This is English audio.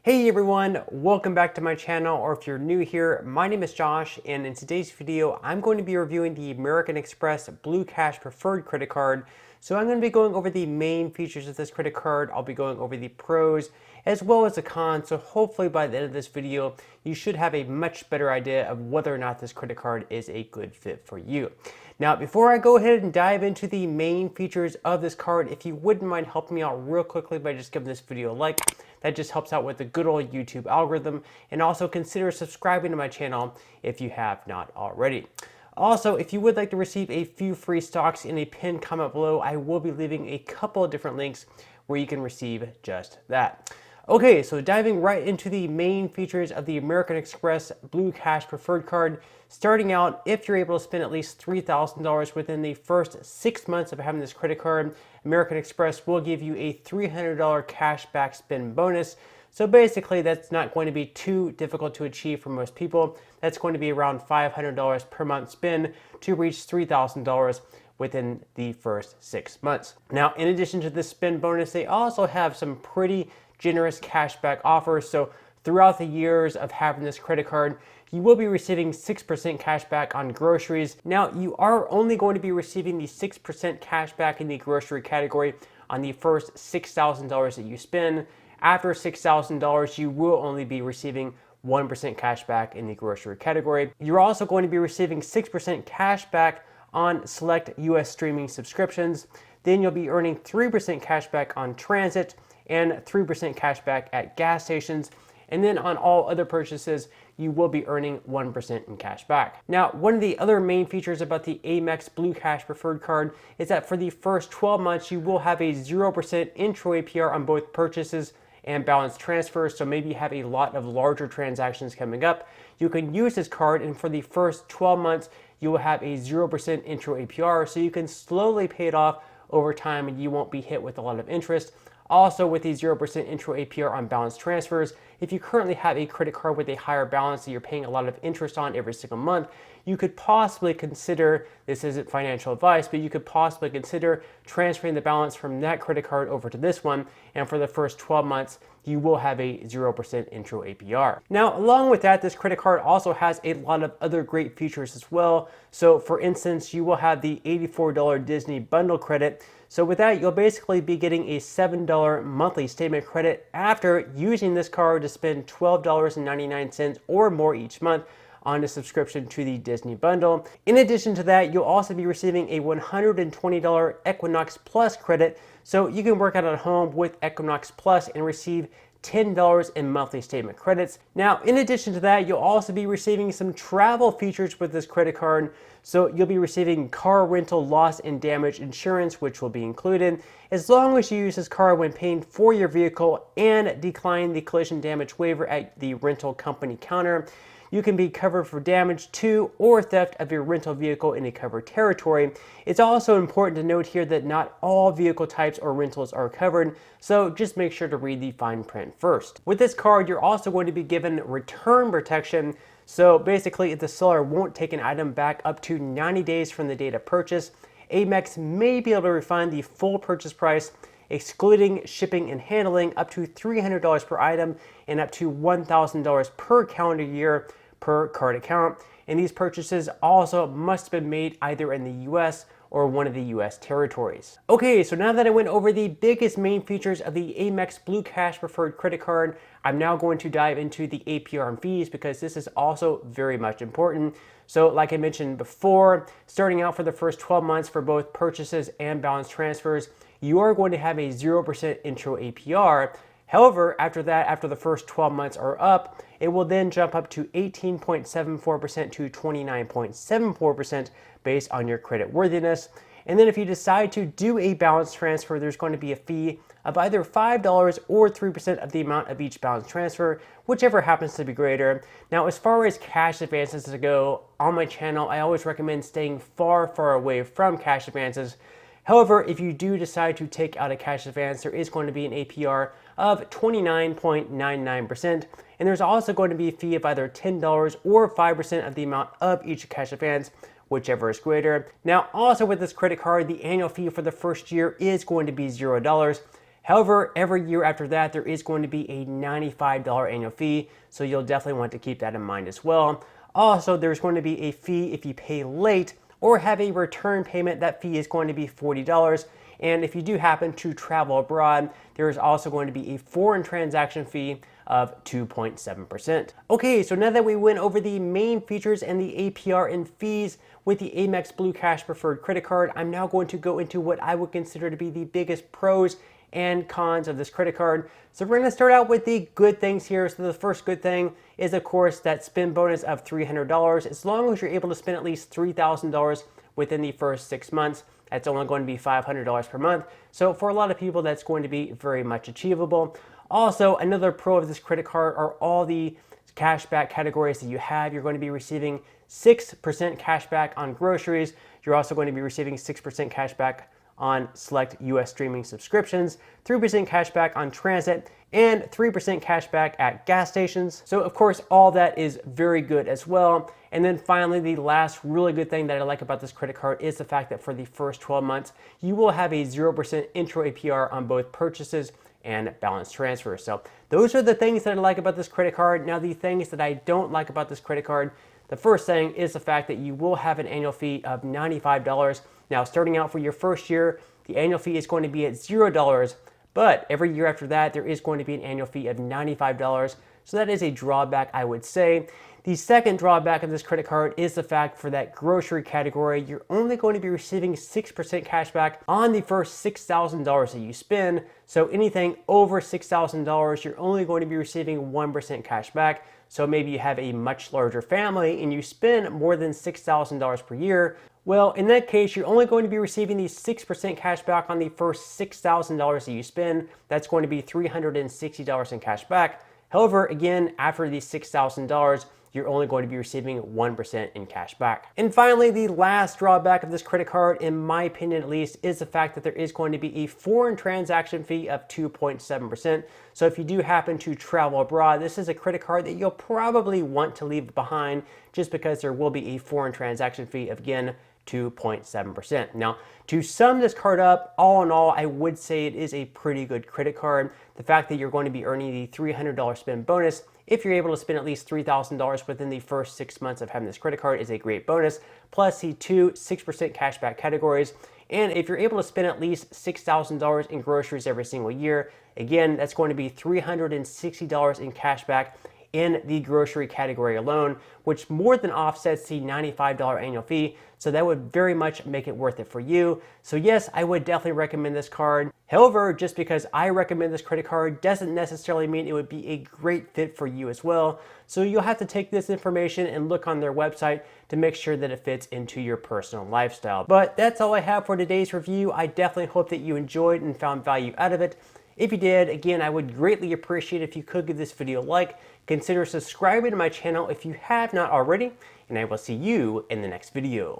Hey everyone, welcome back to my channel, or if you're new here, my name is Josh, and in today's video, I'm going to be reviewing the American Express Blue Cash Preferred credit card. So I'm going to be going over the main features of this credit card. I'll be going over the pros as well as the cons. So hopefully by the end of this video, you should have a much better idea of whether or not this credit card is a good fit for you. Now, before I go ahead and dive into the main features of this card, if you wouldn't mind helping me out real quickly by just giving this video a like, that just helps out with the good old YouTube algorithm, and also consider subscribing to my channel if you have not already. Also, if you would like to receive a few free stocks in a pinned comment below, I will be leaving a couple of different links where you can receive just that. Okay, so diving right into the main features of the American Express Blue Cash Preferred card. Starting out, if you're able to spend at least $3,000 within the first 6 months of having this credit card, American Express will give you a $300 cash back spend bonus. So basically, that's not going to be too difficult to achieve for most people. That's going to be around $500 per month spend to reach $3,000 within the first 6 months. Now, in addition to this spend bonus, they also have some pretty generous cashback offers. So throughout the years of having this credit card, you will be receiving 6% cashback on groceries. Now, you are only going to be receiving the 6% cashback in the grocery category on the first $6,000 that you spend. After $6,000, you will only be receiving 1% cashback in the grocery category. You're also going to be receiving 6% cashback on select US streaming subscriptions. Then you'll be earning 3% cashback on transit and 3% cashback at gas stations. And then on all other purchases, you will be earning 1% in cash back. Now, one of the other main features about the Amex Blue Cash Preferred card is that for the first 12 months, you will have a 0% intro APR on both purchases and balance transfers. So maybe you have a lot of larger transactions coming up. You can use this card, and for the first 12 months, you will have a 0% intro APR. So you can slowly pay it off over time and you won't be hit with a lot of interest. Also, with the 0% intro APR on balance transfers, if you currently have a credit card with a higher balance that you're paying a lot of interest on every single month, you could possibly consider, this isn't financial advice, but you could possibly consider transferring the balance from that credit card over to this one. And for the first 12 months, you will have a 0% intro APR. Now, along with that, this credit card also has a lot of other great features as well. So for instance, you will have the $84 Disney bundle credit. So with that, you'll basically be getting a $7 monthly statement credit after using this card to spend $12.99 or more each month on a subscription to the Disney bundle. In addition to that, you'll also be receiving a $120 Equinox Plus credit. So you can work out at home with Equinox Plus and receive $10 in monthly statement credits. Now, in addition to that, you'll also be receiving some travel features with this credit card. So you'll be receiving car rental loss and damage insurance, which will be included, as long as you use this card when paying for your vehicle and decline the collision damage waiver at the rental company counter. You can be covered for damage to or theft of your rental vehicle in a covered territory. It's also important to note here that not all vehicle types or rentals are covered, so just make sure to read the fine print first. With this card, you're also going to be given return protection. So basically, if the seller won't take an item back up to 90 days from the date of purchase, Amex may be able to refund the full purchase price, excluding shipping and handling, up to $300 per item and up to $1,000 per calendar year per card account. And these purchases also must have been made either in the US or one of the US territories. Okay, so now that I went over the biggest main features of the Amex Blue Cash Preferred credit card, I'm now going to dive into the APR and fees because this is also very much important. So like I mentioned before, starting out for the first 12 months for both purchases and balance transfers, you are going to have a 0% intro APR. However, after that, after the first 12 months are up, it will then jump up to 18.74% to 29.74% based on your credit worthiness. And then if you decide to do a balance transfer, there's going to be a fee of either $5 or 3% of the amount of each balance transfer, whichever happens to be greater. Now, as far as cash advances to go, on my channel, I always recommend staying far, far away from cash advances. However, if you do decide to take out a cash advance, there is going to be an APR of 29.99%. And there's also going to be a fee of either $10 or 5% of the amount of each cash advance, whichever is greater. Now, also with this credit card, the annual fee for the first year is going to be $0. However, every year after that, there is going to be a $95 annual fee, so you'll definitely want to keep that in mind as well. Also, there's going to be a fee if you pay late or have a return payment. That fee is going to be $40. And if you do happen to travel abroad, there is also going to be a foreign transaction fee of 2.7%. Okay, so now that we went over the main features and the APR and fees with the Amex Blue Cash Preferred credit card, I'm now going to go into what I would consider to be the biggest pros and cons of this credit card. So we're going to start out with the good things here. So the first good thing is, of course, that spend bonus of $300. As long as you're able to spend at least $3,000 within the first 6 months, that's only going to be $500 per month. So for a lot of people, that's going to be very much achievable. Also, another pro of this credit card are all the cashback categories that you have. You're going to be receiving 6% cashback on groceries. You're also going to be receiving 6% cashback on select US streaming subscriptions, 3% cashback on transit, and 3% cashback at gas stations. So of course, all that is very good as well. And then finally, the last really good thing that I like about this credit card is the fact that for the first 12 months, you will have a 0% intro APR on both purchases and balance transfers. So those are the things that I like about this credit card. Now, the things that I don't like about this credit card, the first thing is the fact that you will have an annual fee of $95. Now, starting out for your first year, the annual fee is going to be at $0, but every year after that, there is going to be an annual fee of $95. So that is a drawback, I would say. The second drawback of this credit card is the fact for that grocery category, you're only going to be receiving 6% cash back on the first $6,000 that you spend. So anything over $6,000, you're only going to be receiving 1% cash back. So maybe you have a much larger family and you spend more than $6,000 per year. Well, in that case, you're only going to be receiving the 6% cash back on the first $6,000 that you spend. That's going to be $360 in cash back. However, again, after the $6,000, you're only going to be receiving 1% in cash back. And finally, the last drawback of this credit card, in my opinion at least, is the fact that there is going to be a foreign transaction fee of 2.7%. So if you do happen to travel abroad, this is a credit card that you'll probably want to leave behind just because there will be a foreign transaction fee of, again, 2.7%. Now, to sum this card up, all in all, I would say it is a pretty good credit card. The fact that you're going to be earning the $300 spend bonus, if you're able to spend at least $3,000 within the first 6 months of having this credit card, is a great bonus. Plus the two 6% cashback categories. And if you're able to spend at least $6,000 in groceries every single year, again, that's going to be $360 in cashback in the grocery category alone, which more than offsets the $95 annual fee. So that would very much make it worth it for you. So yes, I would definitely recommend this card. However, just because I recommend this credit card doesn't necessarily mean it would be a great fit for you as well. So you'll have to take this information and look on their website to make sure that it fits into your personal lifestyle. But that's all I have for today's review. I definitely hope that you enjoyed and found value out of it. If you did, again, I would greatly appreciate if you could give this video a like. Consider subscribing to my channel if you have not already, and I will see you in the next video.